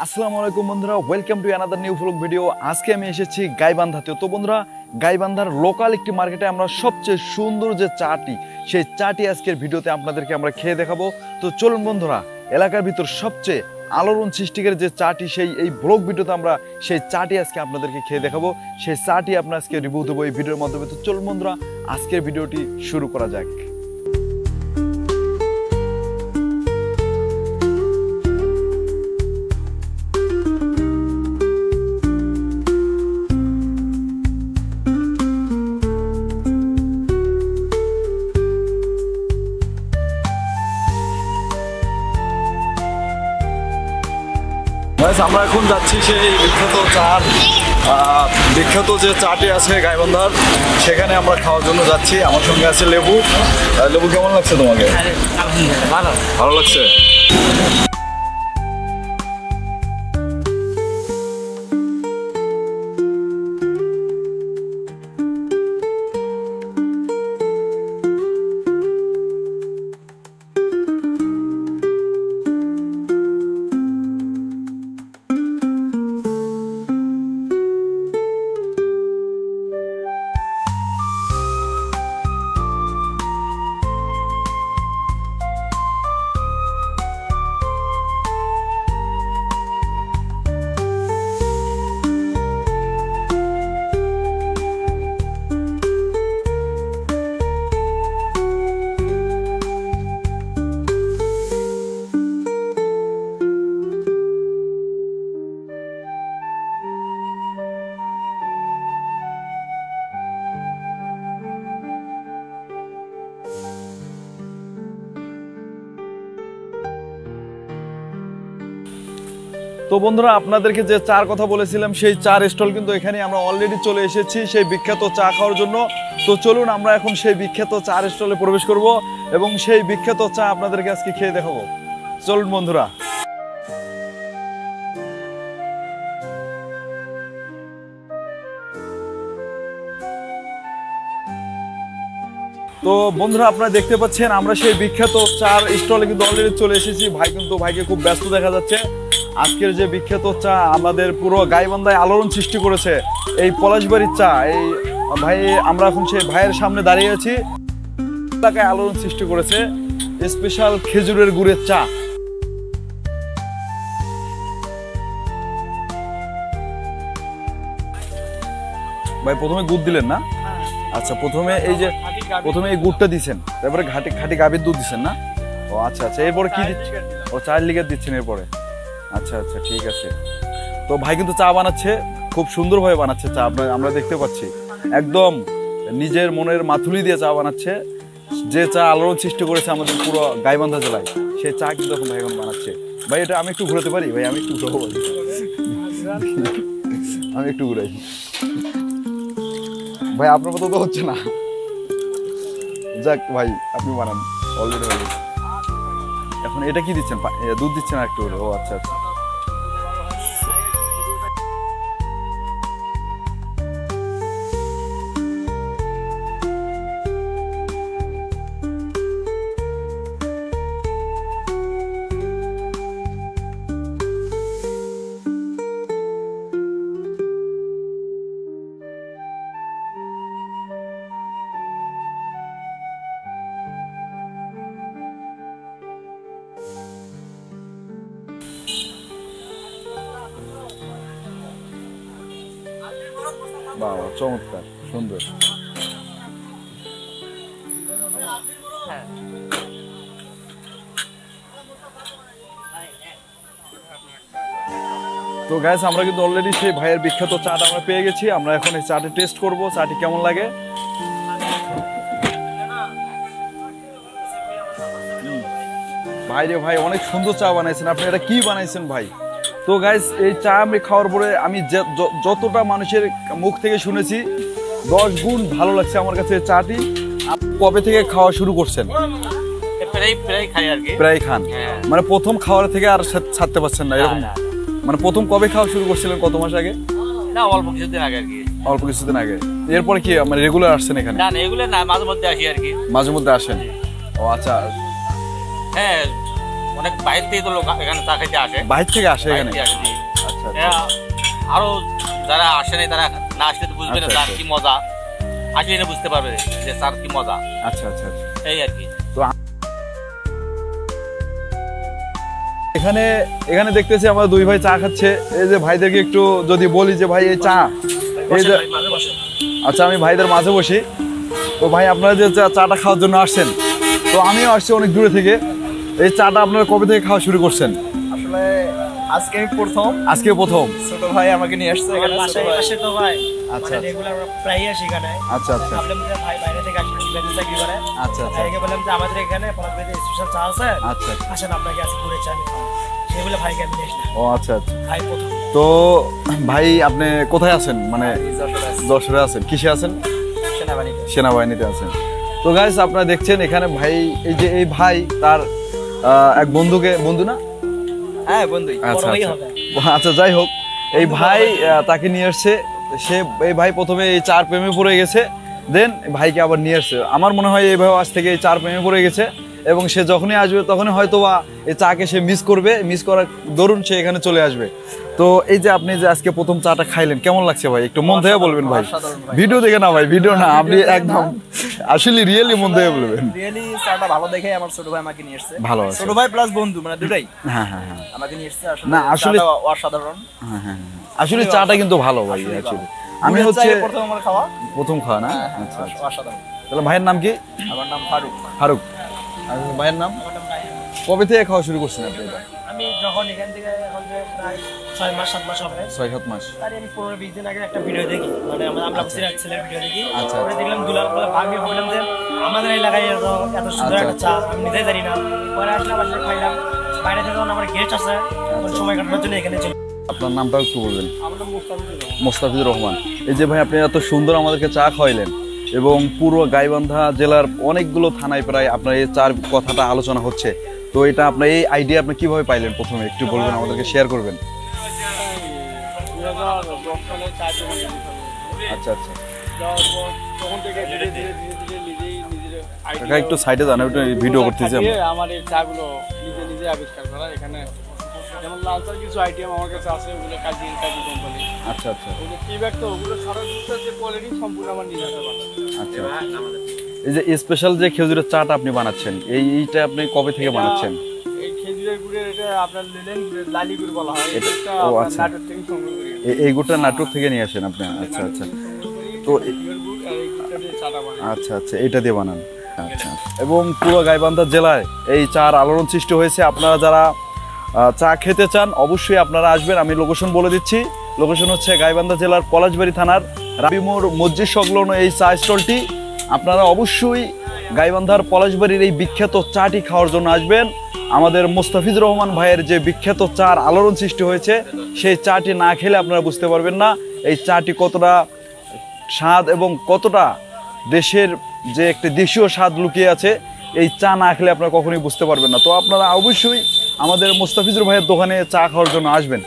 আসসালামু আলাইকুম বন্ধুরা, welcome to another new blog video. আজকে আমি এসেছি গাইবান্ধাতে। তো বন্ধুরা, গাইবান্ধার লোকাল একটি মার্কেটে আমরা সবচেয়ে সুন্দর যে চাটি, সেই চাটি আজকের ভিডিওতে আপনাদেরকে আমরা খেয়ে দেখাবো। তো চলুন বন্ধুরা, এলাকার ভিতর সবচেয়ে আলোড়ন সৃষ্টিকারী যে চাটি, এই ব্লগ ভিডিওতে আমরা সেই চাটি আজকে আপনাদেরকে খেয়ে দেখাবো। সেই চাটি আপনার আজকে রিভিউ দেবো এই ভিডিওর মাধ্যমে। তো চলুন বন্ধুরা, আজকের ভিডিওটি শুরু করা যাক। আমরা এখন যাচ্ছি সেই বিখ্যাত যে চাটি আছে গাইবান্ধার, সেখানে আমরা খাওয়ার জন্য যাচ্ছি। আমার সঙ্গে আছে লেবু। লেবু, কেমন লাগছে তোমাকে? ভালো লাগছে। তো বন্ধুরা, আপনাদেরকে যে চার কথা বলেছিলাম, সেই চার স্টল কিন্তু এখানে আমরা অলরেডি চলে এসেছি সেই বিখ্যাত চা খাওয়ার জন্য। তো চলুন আমরা এখন সেই বিখ্যাত চার স্টলে প্রবেশ করব এবং সেই বিখ্যাত চা আপনাদেরকে আজকে খেয়ে দেখাবো। চলুন বন্ধুরা। তো বন্ধুরা, আপনারা দেখতে পাচ্ছেন আমরা সেই বিখ্যাত চার স্টলে কিন্তু অলরেডি চলে এসেছি। ভাইকে খুব ব্যস্ত দেখা যাচ্ছে। আজকের যে বিখ্যাত চা আমাদের পুরো গাইবান্ধায় আলোড়ন সৃষ্টি করেছে, এই পলাশবাড়ির চা। এই ভাই, আমরা এখন সেই ভাইয়ের সামনে দাঁড়িয়ে আছি। এলাকায় আলোড়ন সৃষ্টি করেছে স্পেশাল খেজুরের গুড়ের চা। ভাই, প্রথমে গুড় দিলেন না? আচ্ছা, প্রথমে এই গুড়টা দিচ্ছেন, তারপরে খাঁটি গাভীর দুধ দিচ্ছেন না? ও আচ্ছা, এরপরে কি দিচ্ছেন? ও, চায়ের লিগার দিচ্ছেন এরপরে। আচ্ছা, ঠিক আছে। তো ভাই কিন্তু চা বানাচ্ছে, খুব সুন্দরভাবে বানাচ্ছে চা। আমরা দেখতে পাচ্ছি একদম নিজের মনের মাথুলি দিয়ে চা বানাচ্ছে। যে চা আলোড়ন সৃষ্টি করেছে আমাদের পুরো গাইবান্ধা জেলায়, সেই চা কিন্তু এখন ভাই বানাচ্ছে। ভাই, এটা আমি একটু ঘুরাতে পারি? ভাই, আমি একটু ঘুরাই। ভাই, আপনার মতো তো হচ্ছে না। যাক ভাই, আপনি বানান, অলরেডি হয়ে গেছে। এখন এটা কি দিচ্ছেন? দুধ দিচ্ছেন আর একটু? ও আচ্ছা। বাহ, চমৎকার, সুন্দর। তো গাইস, আমরা কিন্তু অলরেডি সেই ভাইয়ের বিখ্যাত চাটা আমরা পেয়ে গেছি। আমরা এখন এই চাটি টেস্ট করব, চাটি কেমন লাগে। ভাই, অনেক সুন্দর চা বানাইছেন আপনি। এটা কি বানাইছেন ভাই? তো গাইস, এই চা আমি খাওয়ার পরে আমি যতটা মানুষের মুখ থেকে শুনেছি, 10 গুণ ভালো লাগছে আমার কাছে এই চাটি। কবে থেকে খাওয়া শুরু করছেন? প্রায় খান, মানে প্রথম খাওয়ার থেকে আর ছাড়তে পারছেন না এরকম? মানে প্রথম কবে খাওয়া শুরু করছিলেন? কত মাস আগে? না, অল্প কিছুদিন আগে আর কি। অল্প কিছুদিন আগে। এরপরে কি মানে রেগুলার আসছেন এখানে? না, রেগুলার না, মাঝে মধ্যে আসি আর কি। মাঝে মধ্যে আসেন? ও আচ্ছা। হ্যাঁ, অনেক বাইরে থেকে তো লোক এখানে চা খেতে আসে। বাইরে থেকে আসে এখানে? আরো যারা আসে নাই তারা না আসলে তো বুঝবে না আচ্ছা, তার আচ্ছা। কি মজা, আসলে না বুঝতে পারবে যে তার কি মজা। আচ্ছা আচ্ছা আচ্ছা। এই আর কি। এখানে এখানে দেখতেছি আমার দুই ভাই চা খাচ্ছে। এই যে ভাইদেরকে একটু যদি বলি যে ভাই এই চা, এই যে আচ্ছা আমি ভাইদের মাঝে বসি। তো ভাই আপনারা যে চাটা খাওয়ার জন্য আসছেন, তো আমিও আসছি অনেক দূরে থেকে। এই চাটা আপনারা কবে থেকে খাওয়া শুরু করছেন? আসলে আজকে আমি প্রথম, আজকে প্রথম। ছোট ভাই আমাকে নিয়ে আসছে এখানে। বাসায় আসে তো ভাই, আচ্ছা মানে রেগুলার প্রায়ই আসি এখানে। আচ্ছা আচ্ছা ভাবলাম যে ভাই বাইরে থেকে আসলে ইভেন্টে চাকরি করে। আচ্ছা আচ্ছা ভাইকে বললাম যে আমাদের এখানে পলাশবাড়িতে স্পেশাল চা আছে, আচ্ছা আসেন আপনাকে আজকে করে চা আমি খাওয়াবো। সেই বলে ভাইকে আমি নিয়ে আসলাম। ও আচ্ছা আচ্ছা। ভাই প্রথম। তো ভাই আপনি কোথায় আছেন? মানে যশোরে আছে, যশোরে আছেন। কিসে আছেন? সেনাবাহিনীতে। সেনাবাহিনীতে আছেন। তো গাইস আপনারা দেখছেন এখানে ভাই, এই যে এই ভাই তার এক বন্ধুকে, বন্ধু না হ্যাঁ বন্ধুই। আচ্ছা বড় ভাই আচ্ছা হবে। আচ্ছা যাই হোক, এই ভাই তাকে নিয়ে আসছে। সে এই ভাই প্রথমে এই চার প্রেমে পড়ে গেছে, দেন ভাইকে আবার নিয়ে আসছে। আমার মনে হয় এই ভাই আজ থেকে এই চার প্রেমে পড়ে গেছে, এবং সে যখনই আসবে তখনই হয়তো বা এই চাকে সে মিস করবে, মিস করার দরুন সে এখানে চলে আসবে। তো এই যে আপনি যে আজকে প্রথম চাটা খাইলেন, কেমন লাগছে ভাই? একটু মন থেকে বলবেন ভাই, অসাধারণ ভাই। ভিডিও দেখে না ভাই, ভিডিও না, আপনি একদম আসলে রিয়েলি মন থেকে বলবেন। রিয়েলি চাটা ভালো দেখে আমার ছোট ভাই আমাকে নিয়ে আসছে। ভালো আছে। ছোট ভাই প্লাস বন্ধু মানে দুটাই হ্যাঁ হ্যাঁ হ্যাঁ আমাকে নিয়ে আসছে। না, আসলে চাটা অসাধারণ। হ্যাঁ হ্যাঁ হ্যাঁ। আসলে চাটা কিন্তু ভালো ভাই। অ্যাকচুয়ালি আমি গুড়ের হচ্ছে চায়ে প্রথম আমার খাওয়া। প্রথম খাওয়া না। হ্যাঁ, আচ্ছা আচ্ছা। অসাধারণ। তাহলে ভাইয়ের নাম কি? আমার নাম ফারুক। ফারুক। আর ভাইয়ের নাম? কবে থেকে খাওয়া শুরু করছেন আপনি এটা? আমি যখন এখান থেকে এখন যে প্রায় 6 মাস 7 মাস হবে, 6-7 মাস। তারই আমি 15-20 দিন আগে একটা ভিডিও দেখি, মানে আমরা ছেলের ভিডিও দেখি। আচ্ছা, ওটা দেখলাম দুলাল বলে, আমি ভাবলাম যে আমাদের এলাকায় এত সুন্দর একটা চা আমি নিজেই জানি না। পরে আসলাম, আসলে খাইলাম। বাইরে থেকে যখন আমার গেস্ট আছে, তখন সময় কাটানোর জন্য এখানে চলে। আপনার নামটা একটু বলবেন? মোস্তাফিজুর রহমান। এই যে ভাই আপনি এত সুন্দর আমাদেরকে চা খাওয়াইলেন, এবং পুরো গাইবান্ধা জেলার অনেকগুলো থানায় প্রায় আপনার এই চার কথাটা আলোচনা হচ্ছে। তো এটা আপনার এই আইডিয়া আপনি কিভাবে পাইলেন প্রথমে একটু বলবেন, আমাদেরকে শেয়ার করবেন? আচ্ছা আচ্ছা। কাকা একটু সাইডে যান, একটু ভিডিও করতেছি আমরা। আমার এই চাগুলো নিজে নিজে আবিষ্কার করা। এখানে যেমন লাল চার কিছু আইটেম আমার কাছে আছে, ওগুলো কাজী কোম্পানি। আচ্ছা আচ্ছা ওগুলো টি ব্যাগ, তো ওগুলো সারা দুধের যে কোয়ালিটি সম্পূর্ণ আমার নিজে হাতে বানানো। আচ্ছা। এই যে স্পেশাল যে খেজুরের চাটা আপনি বানাচ্ছেন, এইটা আপনি কবে থেকে বানাচ্ছেন? এই খেজুরের গুড়ের এটা আপনার লিলেন গুড়ের লালি গুড় বলা হয়। এটা- এটা ও, আপনার আচ্ছা। নাটোর থেকে সংগ্রহ করি। এই গুড়টা নাটক থেকে নিয়ে আসেন আপনি? আচ্ছা আচ্ছা। তো খেজুরের গুড় আর এই গুড়টা দিয়ে চাটা বানাই। আচ্ছা আচ্ছা, এটা দিয়ে বানান। আচ্ছা। এবং পুরো গাইবান্ধা জেলায় এই চার আলোড়ন সৃষ্টি হয়েছে। আপনারা যারা চা খেতে চান অবশ্যই আপনারা আসবেন। আমি লোকেশন বলে দিচ্ছি। লোকেশন হচ্ছে গাইবান্ধা জেলার পলাশবাড়ি থানার রাবিমোর মসজিদ সংলগ্ন এই চা স্টলটি। আপনারা অবশ্যই গাইবান্ধার পলাশবাড়ির এই বিখ্যাত চাটি খাওয়ার জন্য আসবেন। আমাদের মোস্তাফিজুর রহমান ভাইয়ের যে বিখ্যাত চার আলোড়ন সৃষ্টি হয়েছে, সেই চাটি না খেলে আপনারা বুঝতে পারবেন না এই চাটি কতটা স্বাদ এবং কতটা দেশের যে একটি দেশীয় স্বাদ লুকিয়ে আছে। এই চা না খেলে আপনারা কখনোই বুঝতে পারবেন না। তো আপনারা অবশ্যই আমাদের মোস্তাফিজুর ভাইয়ের দোকানে চা খাওয়ার জন্য আসবেন।